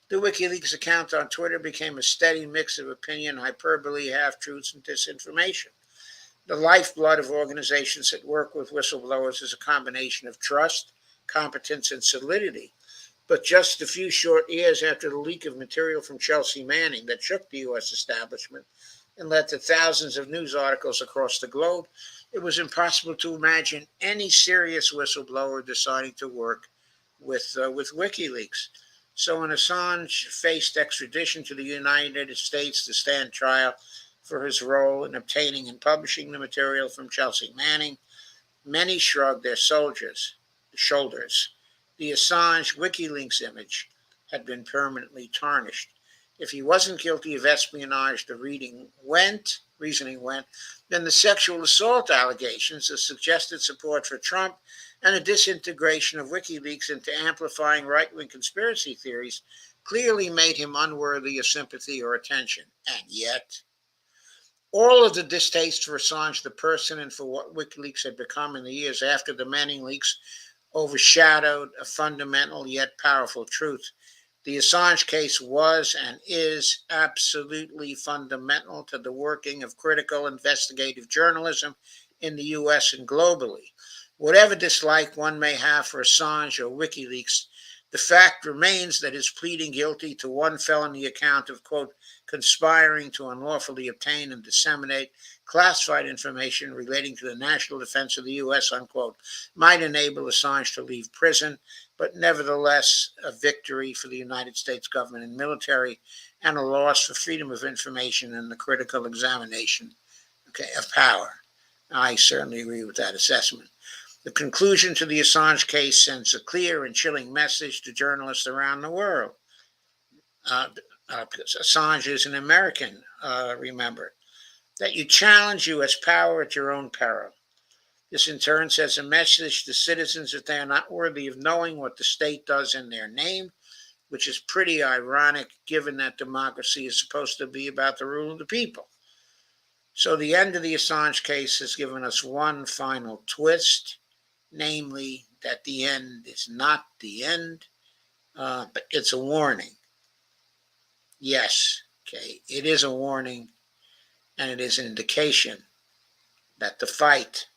The WikiLeaks account on Twitter became a steady mix of opinion, hyperbole, half-truths, and disinformation. The lifeblood of organizations that work with whistleblowers is a combination of trust, competence, and solidity. But just a few short years after the leak of material from Chelsea Manning that shook the U.S. establishment and led to thousands of news articles across the globe, it was impossible to imagine any serious whistleblower deciding to work with WikiLeaks. So when Assange faced extradition to the United States to stand trial for his role in obtaining and publishing the material from Chelsea Manning, many shrugged their shoulders. The Assange WikiLeaks image had been permanently tarnished. If he wasn't guilty of espionage, the reasoning went, then the sexual assault allegations, the suggested support for Trump, and the disintegration of WikiLeaks into amplifying right-wing conspiracy theories clearly made him unworthy of sympathy or attention. And yet, all of the distaste for Assange, the person, and for what WikiLeaks had become in the years after the Manning leaks overshadowed a fundamental yet powerful truth. The Assange case was and is absolutely fundamental to the working of critical investigative journalism in the U.S. and globally. Whatever dislike one may have for Assange or WikiLeaks, the fact remains that his pleading guilty to one felony account of, quote, conspiring to unlawfully obtain and disseminate classified information relating to the national defense of the U.S., unquote, might enable Assange to leave prison, but nevertheless a victory for the United States government and military and a loss for freedom of information and the critical examination, of power. I certainly agree with that assessment. The conclusion to the Assange case sends a clear and chilling message to journalists around the world. Because Assange is an American, remember, that you challenge U.S. power at your own peril. This in turn sends a message to citizens that they are not worthy of knowing what the state does in their name, which is pretty ironic given that democracy is supposed to be about the rule of the people. So the end of the Assange case has given us one final twist, namely that the end is not the end, but it's a warning. Yes, it is a warning, and it is an indication that the fight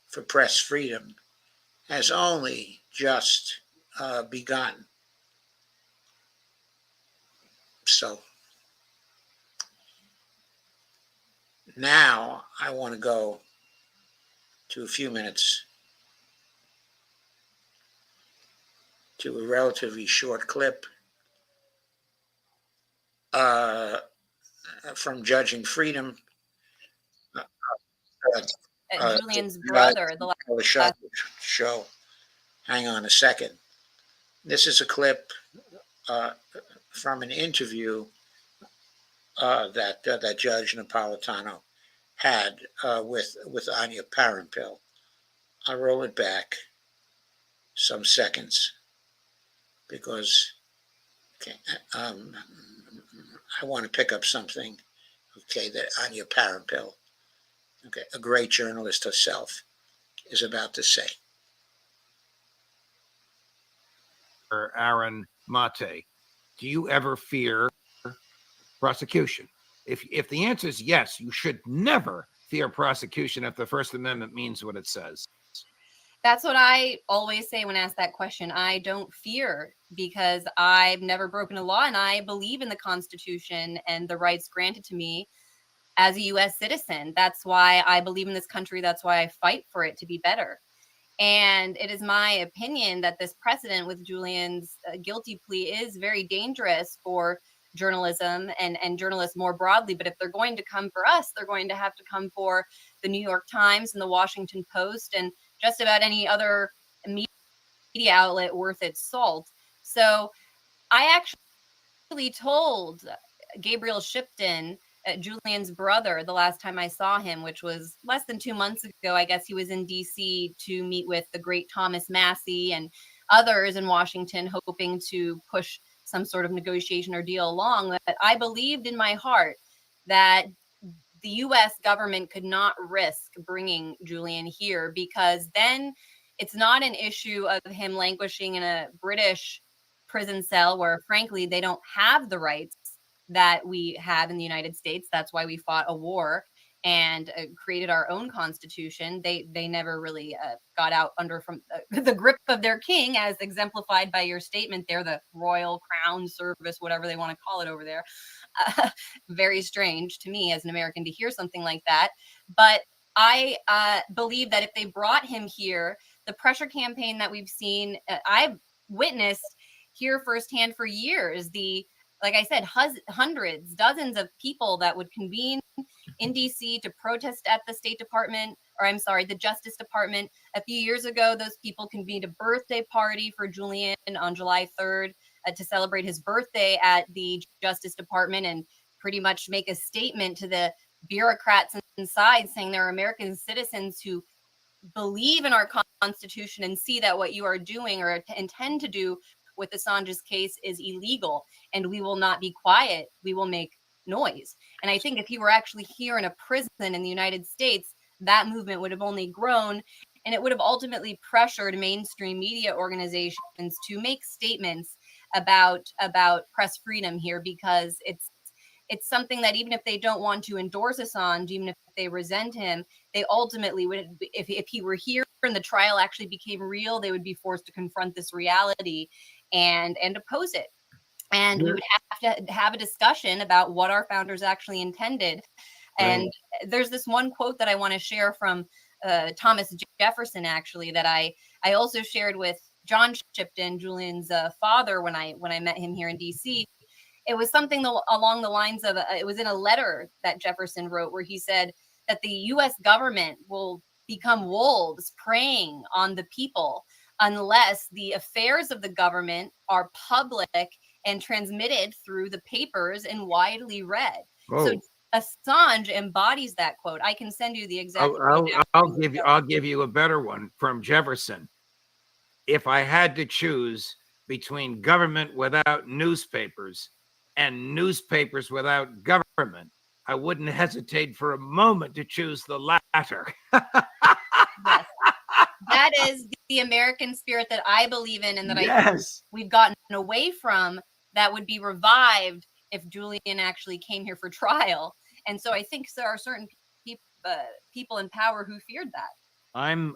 for press freedom has only just begun. So now I want to go to a few minutes to a relatively short clip from Judging Freedom. Julian's brother, the show. Hang on a second. This is a clip from an interview that Judge Napolitano had with Anya Parampil. I'll roll it back some seconds because I want to pick up something that Anya Parampil, a great journalist herself, is about to say. Aaron Mate, do you ever fear prosecution? If the answer is yes, you should never fear prosecution if the First Amendment means what it says. That's what I always say when asked that question. I don't fear because I've never broken a law and I believe in the Constitution and the rights granted to me as a U.S. citizen. That's why I believe in this country. That's why I fight for it to be better. And it is my opinion that this precedent with Julian's guilty plea is very dangerous for journalism and journalists more broadly. But if they're going to come for us, they're going to have to come for the New York Times and the Washington Post and just about any other media outlet worth its salt. So I actually told Gabriel Shipton, Julian's brother, the last time I saw him, which was less than 2 months ago. I guess he was in DC to meet with the great Thomas Massey and others in Washington, hoping to push some sort of negotiation or deal along. That I believed in my heart that the US government could not risk bringing Julian here, because then it's not an issue of him languishing in a British prison cell where, frankly, they don't have the rights that we have in the United States. That's why we fought a war and created our own constitution. They never really got out under from the grip of their king, as exemplified by your statement there, the Royal Crown Service, whatever they want to call it over there. Very strange to me as an American to hear something like that. But I believe that if they brought him here, the pressure campaign that we've seen, I've witnessed here firsthand for years, like I said, hundreds, dozens of people that would convene in DC to protest at the State Department, or I'm sorry, the Justice Department. A few years ago, those people convened a birthday party for Julian on July 3rd to celebrate his birthday at the Justice Department and pretty much make a statement to the bureaucrats inside, saying there are American citizens who believe in our Constitution and see that what you are doing or intend to do with Assange's case is illegal, and we will not be quiet. We will make noise. And I think if he were actually here in a prison in the United States, that movement would have only grown, and it would have ultimately pressured mainstream media organizations to make statements about press freedom here, because it's something that even if they don't want to endorse Assange, even if they resent him, they ultimately would, if he were here and the trial actually became real, they would be forced to confront this reality and oppose it. And we would have to have a discussion about what our founders actually intended. And there's this one quote that I want to share from Thomas Jefferson, actually, that I also shared with John Shipton, Julian's father, when I met him here in DC. It was something along the lines of, it was in a letter that Jefferson wrote, where he said that the US government will become wolves preying on the people unless the affairs of the government are public and transmitted through the papers and widely read. So Assange embodies that quote. I can send you the exact quote. I'll give you a better one from Jefferson. If I had to choose between government without newspapers and newspapers without government, I wouldn't hesitate for a moment to choose the latter. Yes. That is the American spirit that I believe in, and that I think we've gotten away from, that would be revived if Julian actually came here for trial. And so I think there are certain people in power who feared that. I'm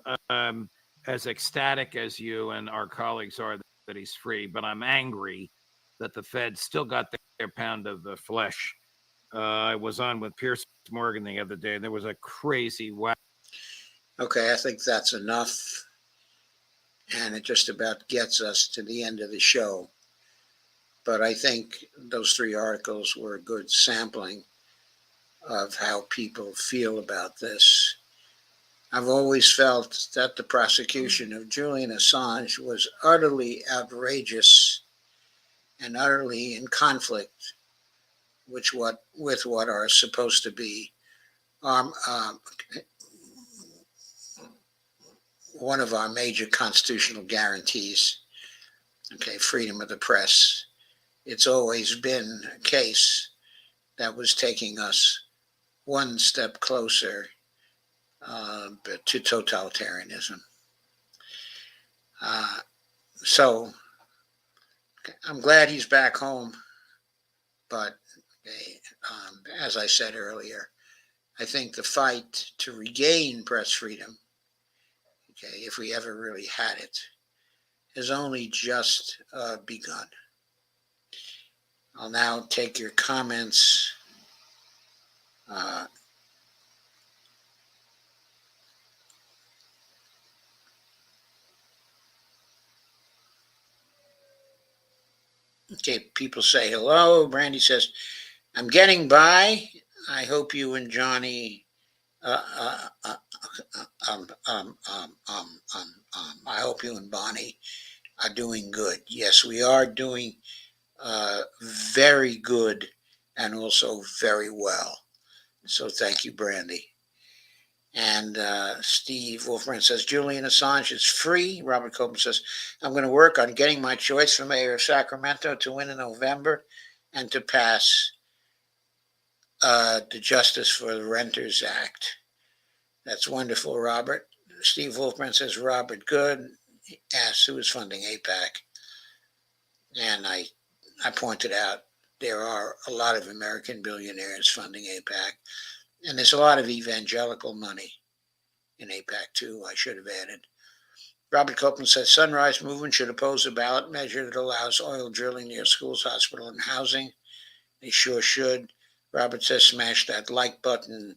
as ecstatic as you and our colleagues are that he's free, but I'm angry that the Fed still got their pound of the flesh. I was on with Pierce Morgan the other day, and there was a crazy wow. Okay, I think that's enough. And it just about gets us to the end of the show. But I think those 3 articles were a good sampling of how people feel about this. I've always felt that the prosecution of Julian Assange was utterly outrageous and utterly in conflict with what are supposed to be one of our major constitutional guarantees. Okay, freedom of the press. It's always been a case that was taking us one step closer to totalitarianism. So I'm glad he's back home, but as I said earlier, I think the fight to regain press freedom, okay, if we ever really had it, has only just begun. I'll now take your comments. Okay, people say hello. Brandy says, I'm getting by. I hope you and Johnny I hope you and Bonnie are doing good. Yes, we are doing very good and also very well. So thank you, Brandy. And Steve Wolfman says Julian Assange is free. Robert Copeland says, I'm going to work on getting my choice for mayor of Sacramento to win in November and to pass the Justice for the Renters Act. That's wonderful, Robert. Steve Wolfman says, Robert, good. He asks who is funding APAC. And I pointed out there are a lot of American billionaires funding APAC. And there's a lot of evangelical money in APAC too, I should have added. Robert Copeland says Sunrise Movement should oppose a ballot measure that allows oil drilling near schools, hospital, and housing. They sure should. Robert says smash that like button.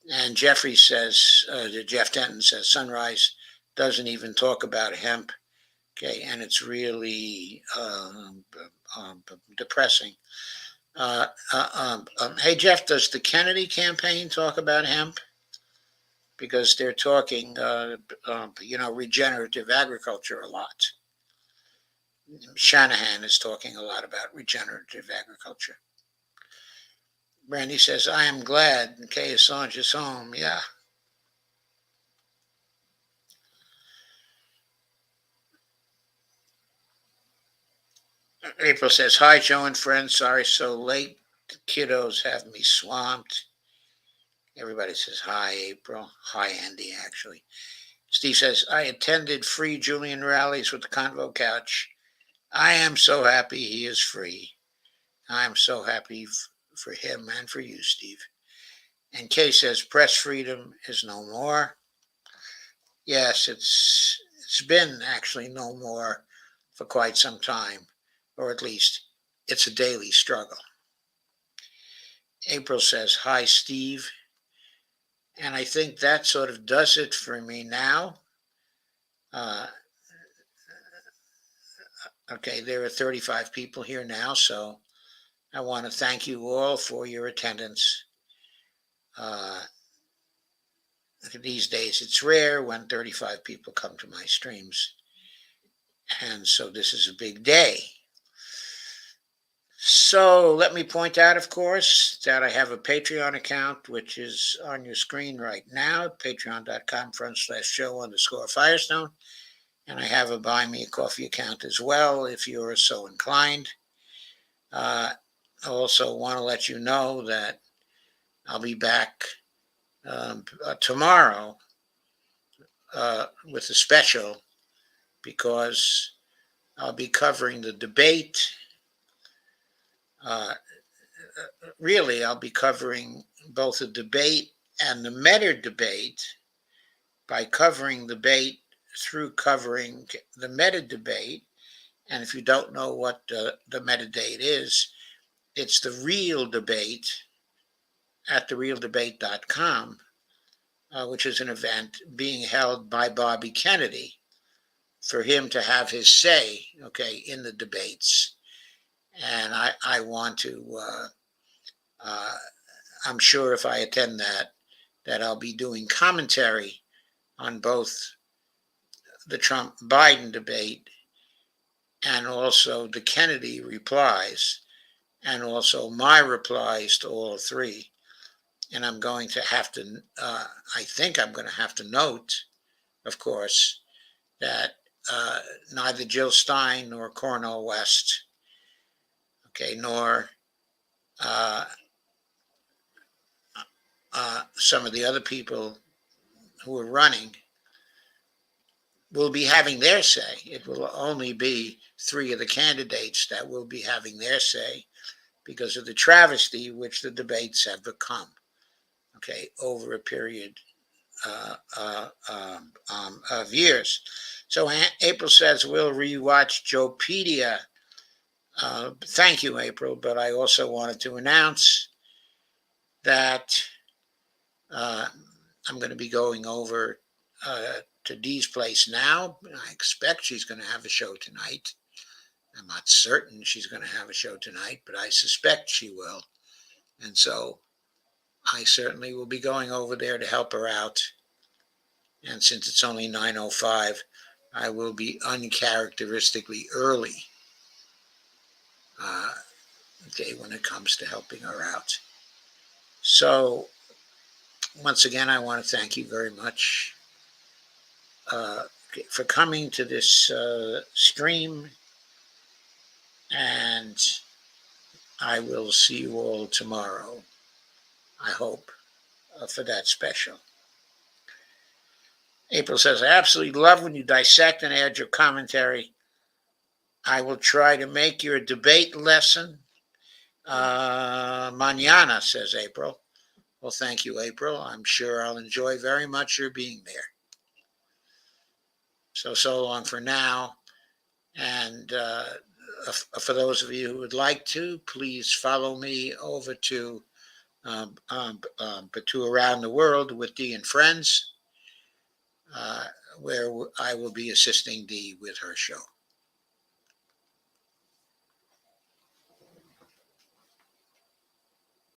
And Jeffrey says, Jeff Denton says Sunrise doesn't even talk about hemp. Okay, and it's really depressing. Hey, Jeff, does the Kennedy campaign talk about hemp? Because they're talking, regenerative agriculture a lot. Shanahan is talking a lot about regenerative agriculture. Brandy says, I am glad Kay Assange is home. Yeah. April says, hi, Joe and friends. Sorry so late. The kiddos have me swamped. Everybody says, hi, April. Hi, Andy, actually. Steve says, I attended free Julian rallies with the Convo Couch. I am so happy he is free. I am so happy for him and for you, Steve. And Kay says, press freedom is no more. Yes, it's been actually no more for quite some time, or at least it's a daily struggle. April says, hi, Steve. And I think that sort of does it for me now. Okay, there are 35 people here now, so I want to thank you all for your attendance. These days, it's rare when 35 people come to my streams. And so this is a big day. So let me point out, of course, that I have a Patreon account, which is on your screen right now, patreon.com/Joe_Firestone. And I have a Buy Me a Coffee account as well, if you're so inclined. I also want to let you know that I'll be back tomorrow with a special, because I'll be covering the debate. Really, I'll be covering both the debate and the meta debate by covering the debate through covering the meta debate. And if you don't know what the meta debate is, it's the real debate at therealdebate.com, which is an event being held by Bobby Kennedy for him to have his say, okay, in the debates. And I want to, I'm sure if I attend that I'll be doing commentary on both the Trump-Biden debate and also the Kennedy replies, and also my replies to all three. And I'm going to have to, I think I'm going to have to note, of course, that neither Jill Stein nor Cornel West, okay, nor some of the other people who are running will be having their say. It will only be three of the candidates that will be having their say because of the travesty which the debates have become, okay, over a period of years. So April says we'll rewatch Joepedia. Thank you, April, but I also wanted to announce that I'm going to be going over to Dee's place now. I expect she's going to have a show tonight. I'm not certain she's going to have a show tonight, but I suspect she will. And so I certainly will be going over there to help her out. And since it's only 9:05, I will be uncharacteristically early. Okay, when it comes to helping her out. So, once again, I want to thank you very much for coming to this stream, and I will see you all tomorrow, I hope, for that special. April says, I absolutely love when you dissect and add your commentary. I will try to make your debate lesson mañana, says April. Well, thank you, April. I'm sure I'll enjoy very much your being there. So long for now. And for those of you who would like to, please follow me over to Around the World with Dee and Friends, where I will be assisting Dee with her show.